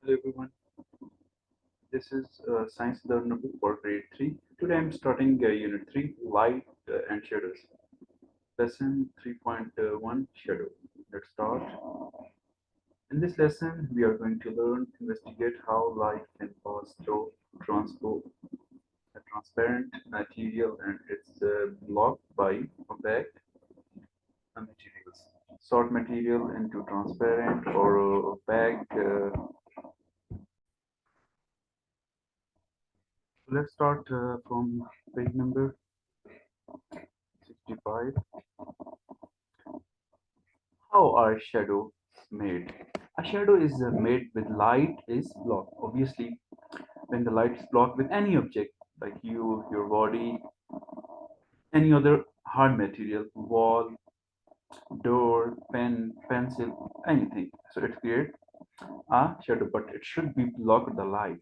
Hello everyone, this is Science Learner Book for Grade 3. Today I'm starting Unit 3, Light and Shadows. Lesson 3.1, Shadow. Let's start. In this lesson, we are going to investigate how light can pass through transport, a transparent material and it's blocked by opaque materials. Sort material into transparent or opaque. Let's start from page number 65. How are shadows made? A shadow is made with light is blocked. Obviously, when the light is blocked with any object, like you, your body, any other hard material, wall, door, pen, pencil, anything. So it creates a shadow, but it should be blocked the light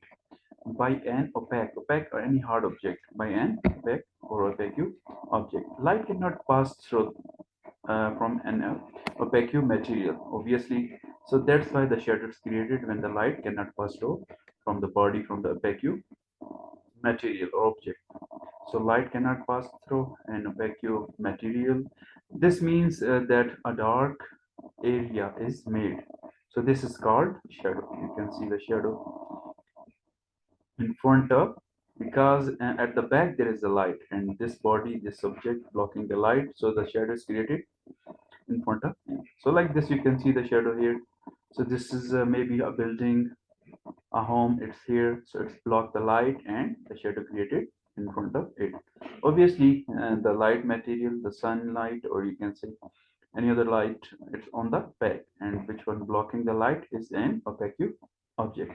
by an opaque or any hard object, by an opaque object. Light cannot pass through from an opaque material, obviously. So that's why the shadow is created when the light cannot pass through from the body from the opaque material or object. So light cannot pass through an opaque material. This means that a dark area is made. So this is called shadow. You can see the shadow in front of, because at the back there is a light and this body, this object blocking the light, so the shadow is created in front of you. So like this, you can see the shadow here. So this is maybe a building, a home. It's here, so it's blocked the light and the shadow created in front of it. Obviously, the light material, the sunlight, or you can say any other light, it's on the back, and which one blocking the light is an opaque object.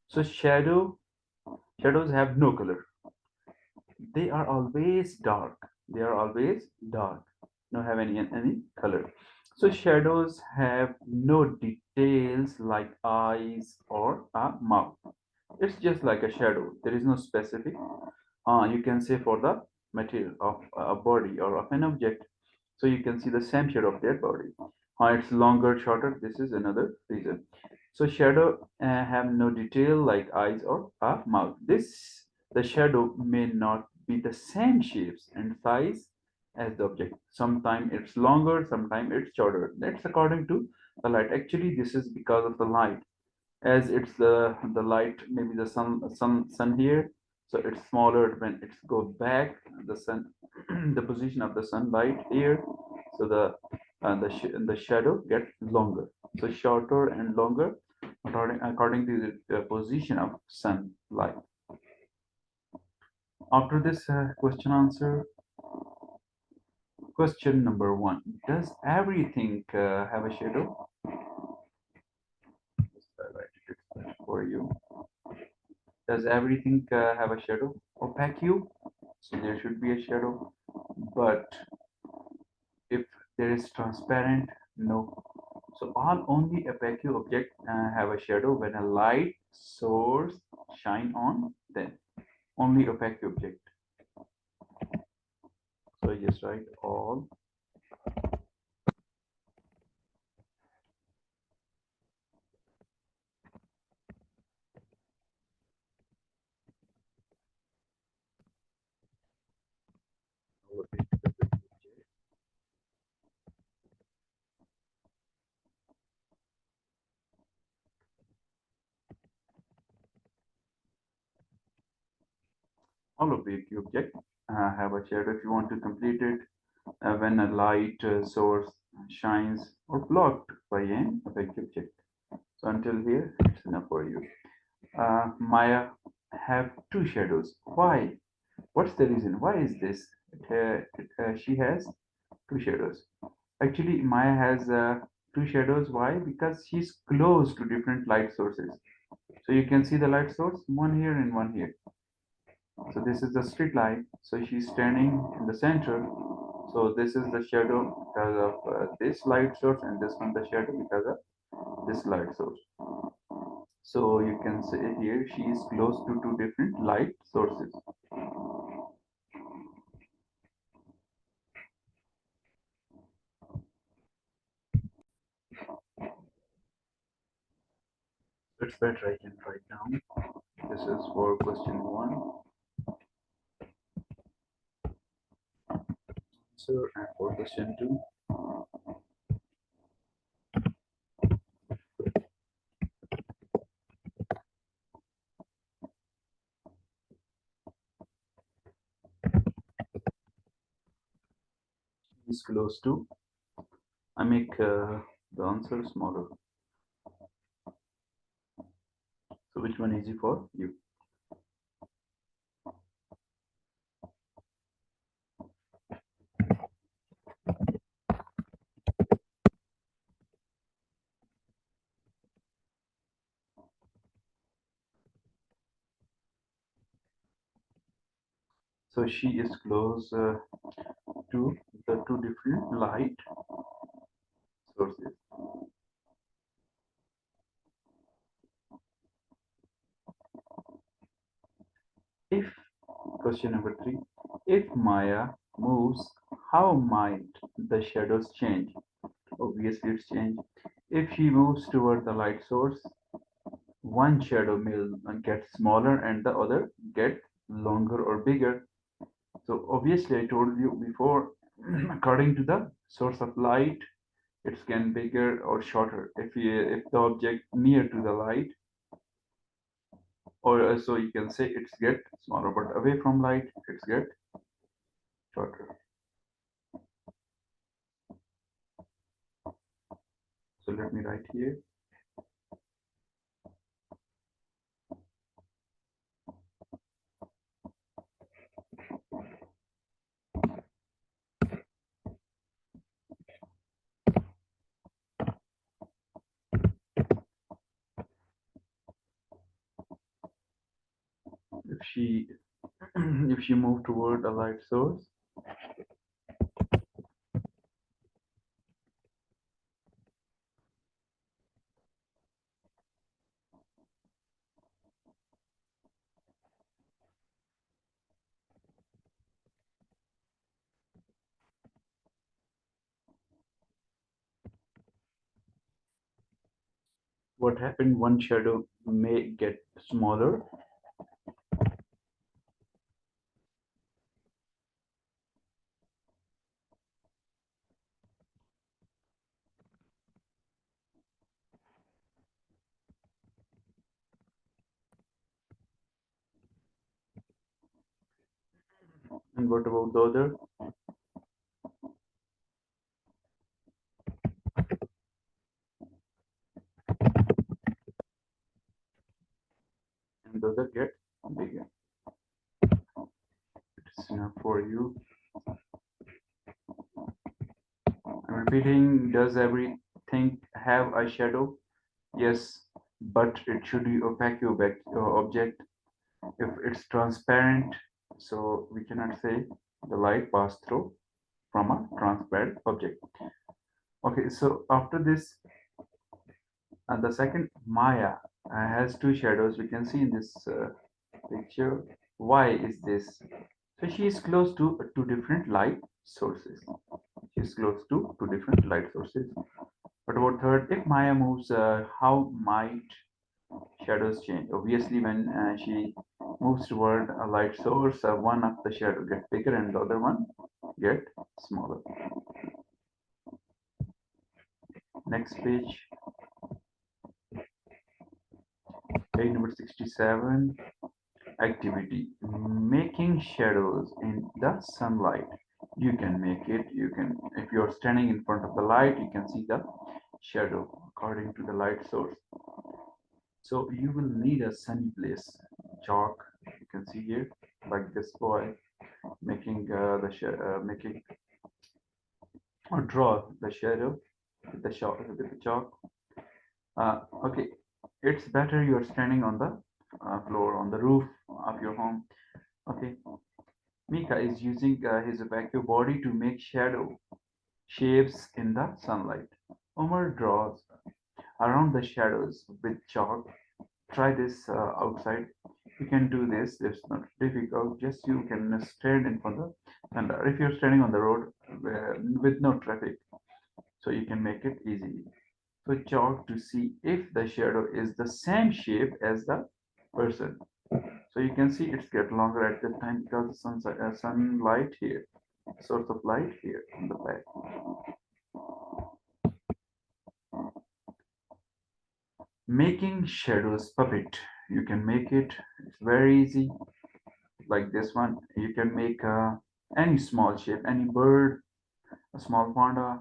So shadows have no color. They are always dark. They are always dark. Don't have any color. So shadows have no details like eyes or a mouth. It's just like a shadow. There is no specific, you can say, for the material of a body or of an object. So you can see the same shade of their body. It's longer, shorter. This is another reason. So shadow have no detail like eyes or a mouth. The shadow may not be the same shapes and size as the object. Sometimes it's longer, sometimes it's shorter. That's according to the light. Actually, this is because of the light, as it's the light, maybe the sun here, so it's smaller when it's go back the sun the position of the sunlight here, so the shadow gets longer, so shorter and longer according to the position of sunlight. After this question answer, question number 1: does everything have a shadow? Just write it for you. Does everything have a shadow? Opaque hue, so there should be a shadow. But if there is transparent, no. So all only opaque objects have a shadow when a light source shine on them. Only opaque object. So I just write all. All opaque object have a shadow. If you want to complete it, when a light source shines or blocked by an opaque object. So until here, it's enough for you. Maya have two shadows. Why? What's the reason? Why is this? She has two shadows. Actually, Maya has two shadows. Why? Because she's close to different light sources. So you can see the light source, one here and one here. So this is the street light. So she's standing in the center. So this is the shadow because of this light source, and this one the shadow because of this light source. So you can say here she is close to two different light sources. It's better I can write down. This is for question one answer, and for question two, is close to. I make the answer smaller. So which one is easy for you? So she is close to the two different light sources. If question number three, if Maya moves, how might the shadows change? Obviously, it's change. If she moves toward the light source, one shadow may get smaller and the other get longer or bigger. So obviously, I told you before, according to the source of light, it's can bigger or shorter. If the object near to the light, or so you can say it's get smaller, but away from light, it's get shorter. So let me write here. If she if she move toward a light source, what happened? One shadow may get smaller. And what about the other? And the other get bigger. It's enough for you. I'm repeating, does everything have a shadow? Yes, but it should be opaque object. If it's transparent, so we cannot say the light passed through from a transparent object. Okay, so after this, and the second Maya has two shadows. We can see in this picture. Why is this? So she is close to two different light sources. She is close to two different light sources. But about third, if Maya moves, how might shadows change? Obviously, when she moves toward a light source, one of the shadow get bigger and the other one get smaller. Next page, page number 67. Activity, making shadows in the sunlight. You can make it. You can, if you're standing in front of the light, you can see the shadow according to the light source. So you will need a sunny place. Chalk, you can see here, like this boy making making or draw the shadow with the chalk. Okay, it's better you're standing on the floor, on the roof of your home. Okay, Mika is using his vacuum body to make shadow shapes in the sunlight. Omar draws around the shadows with chalk. Try this outside. You can do this. It's not difficult. Just you can stand in front of, and if you're standing on the road with no traffic, so you can make it easy. switch out to see if the shadow is the same shape as the person. So you can see it's get longer at this time because the sunlight here, source of light here on the back. Making shadows puppet. You can make it. It's very easy. Like this one, you can make any small shape, any bird, a small panda,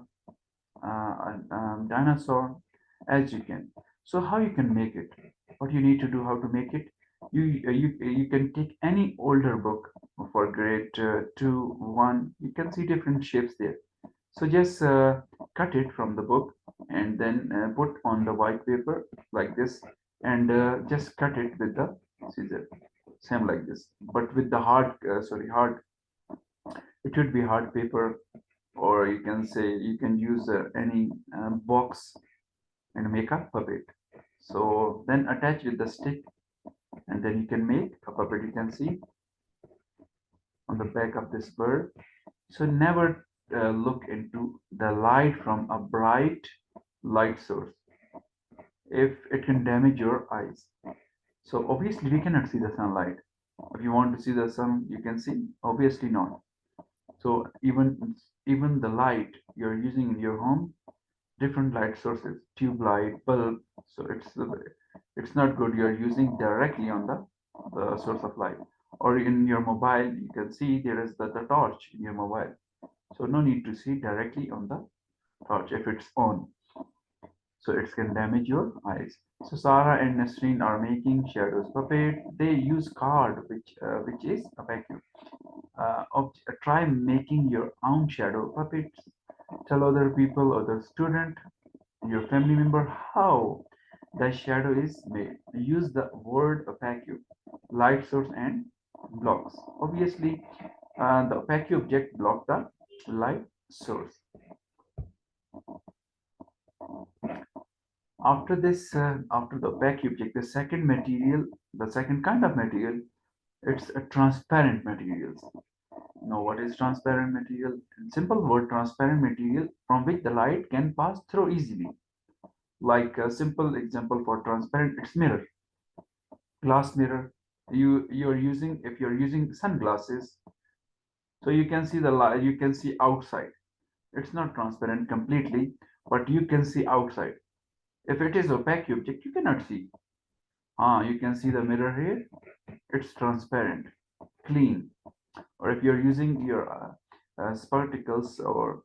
a dinosaur, as you can. So how you can make it? What you need to do, how to make it? You can take any older book for grade 2, 1. You can see different shapes there. So just cut it from the book and then put on the white paper like this, and just cut it with the scissor, same like this, but with the hard, it should be hard paper, or you can say you can use any box and make a puppet. So then attach with the stick, and then you can make a puppet. You can see on the back of this bird. So never look into the light from a bright light source, if it can damage your eyes. So obviously we cannot see the sunlight. If you want to see the sun, you can see, obviously not. So even the light you're using in your home, different light sources, tube light, bulb. So it's not good. You're using directly on the source of light. Or in your mobile, you can see there is the torch in your mobile. So no need to see directly on the torch if it's on. So it can damage your eyes. So Sarah and Nasreen are making shadows puppet. They use card, which is a vacuum. Try making your own shadow puppets. Tell other people, other student, your family member how the shadow is made. Use the word vacuum, light source, and blocks. Obviously, the opaque object block the light source. After this, after the opaque object, the second kind of material, it's a transparent materials. Now, what is transparent material? In simple word, transparent material from which the light can pass through easily. Like a simple example for transparent, it's mirror, glass mirror. You're using, if you're using sunglasses, so you can see the light, you can see outside. It's not transparent completely, but you can see outside. If it is opaque object, you cannot see. You can see the mirror here. It's transparent, clean. Or if you're using your spectacles or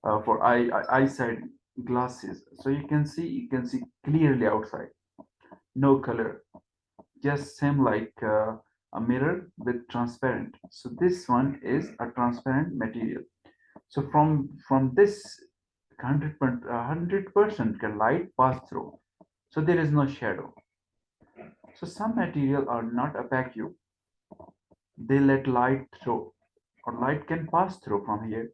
for eyesight glasses, so you can see clearly outside. No color, just same like a mirror with transparent. So this one is a transparent material. So from this 100% can light pass through. So there is no shadow. So some material are not opaque. They let light through, or light can pass through from here.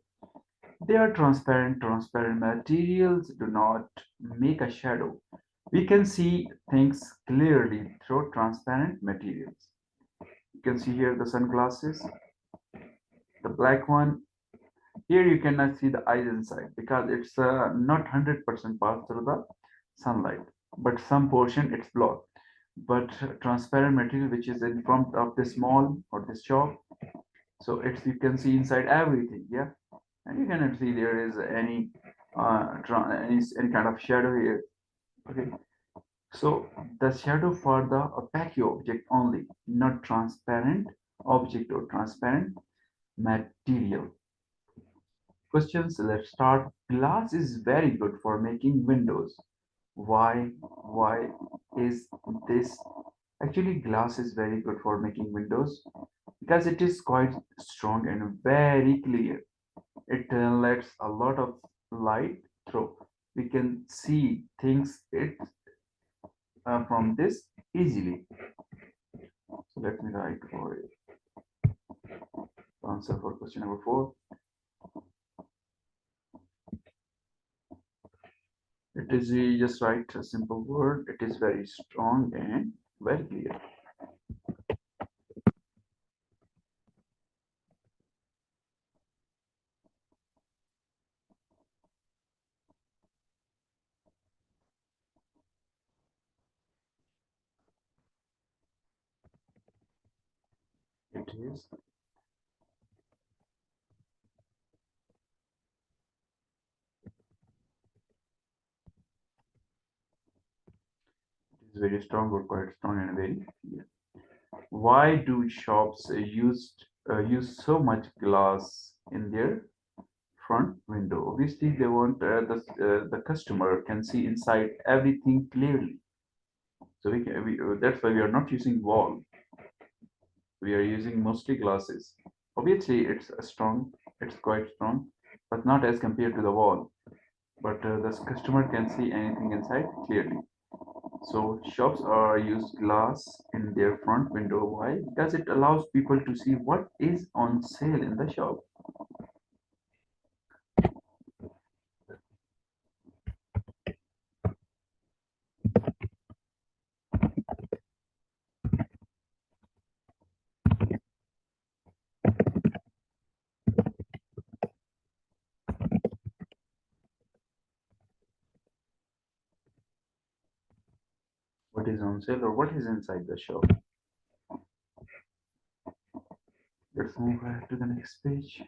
They are transparent. Transparent materials do not make a shadow. We can see things clearly through transparent materials. You can see here the sunglasses, the black one. Here you cannot see the eyes inside because it's not 100% pass through the sunlight, but some portion it's blocked. But transparent material which is in front of this mall or this shop, so it's, you can see inside everything, yeah, and you cannot see there is any kind of shadow here. Okay, so the shadow for the opaque object only, not transparent object or transparent material. Questions, let's start. Glass is very good for making windows. Why is this? Actually, glass is very good for making windows because it is quite strong and very clear. It lets a lot of light through. We can see things it from this easily. So let me write for answer for question number 4. It is, you just write a simple word. It is very strong and very clear. it is. It is very strong or quite strong and very clear. Why do shops use so much glass in their front window? Obviously, they want the customer can see inside everything clearly. So that's why we are not using wall. We are using mostly glasses. Obviously, it's quite strong, but not as compared to the wall. But the customer can see anything inside clearly. So shops are use glass in their front window. Why? Because it allows people to see what is on sale in the shop. What is on sale or what is inside the shop. Let's move to the next page.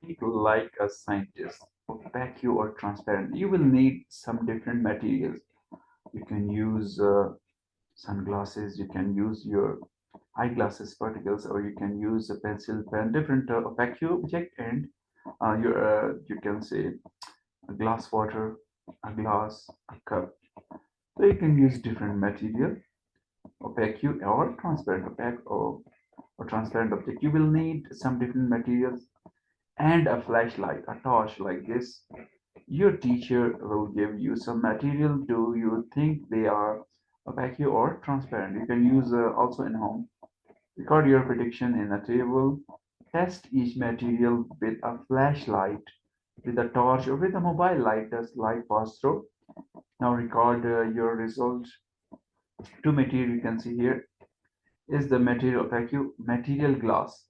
Think like a scientist, opaque or transparent. You will need some different materials. You can use sunglasses, you can use your eyeglasses particles, or you can use a pencil pen, different opaque object, and you can say a glass water, a glass, a cup. So you can use different material, opaque or transparent, opaque or transparent object. You will need some different materials and a flashlight, a torch like this. Your teacher will give you some material. Do you think they are opaque or transparent? You can use also in home. Record your prediction in a table. Test each material with a flashlight, with a torch, or with a mobile light. Does light pass through? Now record your result. Two material you can see here is the material opaque, material glass.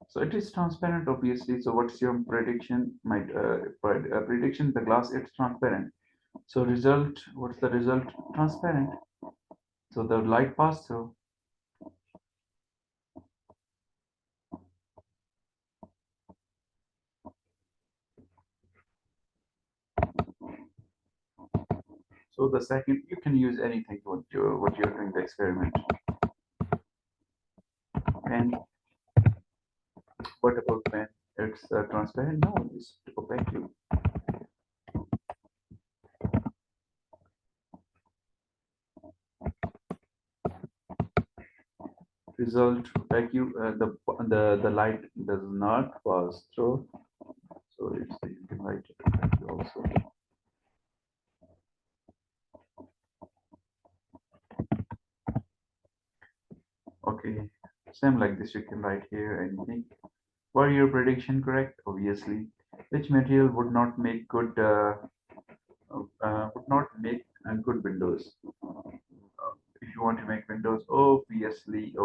So it is transparent, obviously. So what's your prediction? My prediction: the glass it's transparent. So result, what's the result? Transparent. So the light pass through. So the second, you can use anything what you're doing the experiment. And what about pen? It's transparent. No, it's opaque. Result opaque. The light does not pass through. So it's you can write it opaque also. Okay, same like this. You can write here anything. Were your prediction correct? Obviously. Which material would not make good windows? If you want to make windows, obviously,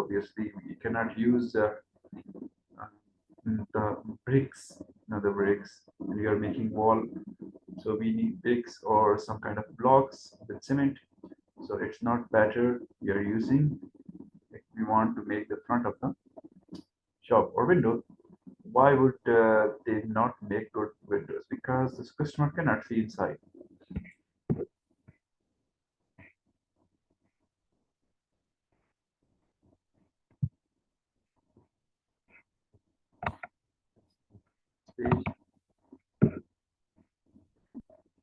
we cannot use uh, the bricks. The bricks. When we are making wall, so we need bricks or some kind of blocks with cement. So it's not better we are using. If we want to make the front of the shop or window, why would they not make good windows? Because this customer cannot see inside. Page.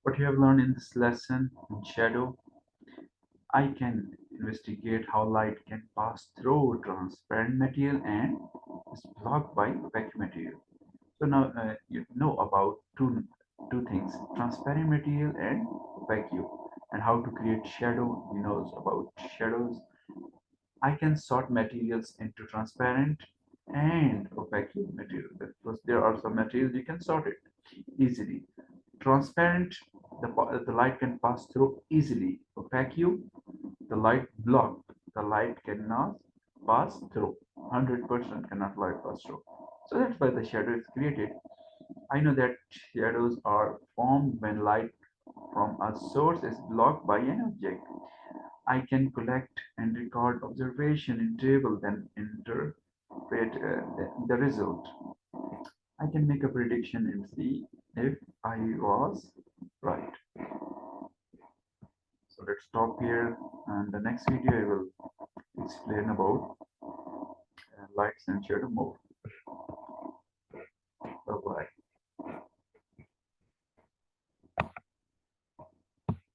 What you have learned in this lesson in shadow, I can investigate how light can pass through transparent material and is blocked by opaque material. So now you know about two things: transparent material and opaque, and how to create shadow. He knows about shadows. I can sort materials into transparent and opaque material. Because there are some materials you can sort it easily. Transparent, the light can pass through easily. Opaque, the light blocked. The light cannot pass through. 100% cannot light pass through. So that's why the shadow is created. I know that shadows are formed when light from a source is blocked by an object. I can collect and record observation in table, then interpret the result. I can make a prediction and see if I was right. So let's stop here, and the next video I will explain about lights and shadow more.